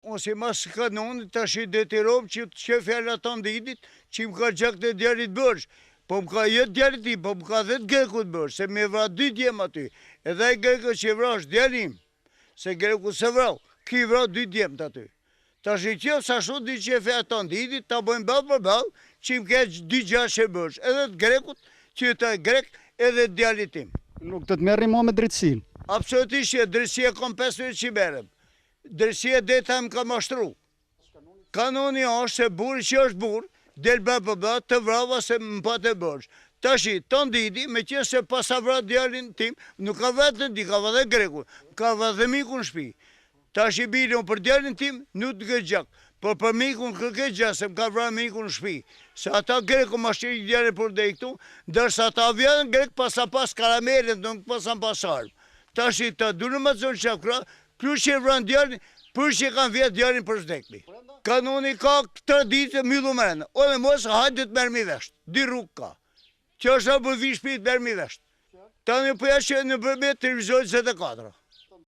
unë si mas kanonit të shi detirom që të fjalla të ndidit që më ka gjak të djerit bërsh. Po më ka jetë djerit ti, po më ka dhe të Greku të bërsh, se me vra 2 djem aty. Edhe e Greku që vra është djerim, se Greku se vra, ki vra 2 djem të aty. Ta shi kjo sa shu di që fjalla të ndidit, ta bojmë bal për bal, që më ke 2 gjashe bërsh. Edhe të Grekut, që të Grek, edhe të djerit tim. Nuk të merri mo me drejtsin? Absolutisht që drejtësia kom 5 vjetë që i berem. Drejtësia deta më ka mashtru. Kanoni është se burë që është burë, del bërë të vrava se më pa të bërsh. Tashi, të ndidi, me që se pasa vrat djalin tim, nuk ka vetë në di, ka vë dhe Greku, ka vë dhe miku në shpi. Tashi bilon për djalin tim, nuk të gëtë gjak, por për miku në këtë gjak, se më ka vra miku në shpi. Se ata Greku ma shqiri djalin për dhe i këtu, dërsa ata vjetën Grek pasa pas karamelin, nuk pasan pas armë. Tashi, ta du në më të zonë qakra, plus që e vranë djalin, plus që kanë vjetë djalin për shdekli. Kanoni ka 3 ditë myllu mërënë, o dhe mos hajtë të mërë mi veshtë, 2 rrugë ka. Që është a bëvi shpit mërë mi veshtë. Ta një përja që në përmet të revizojnë 24.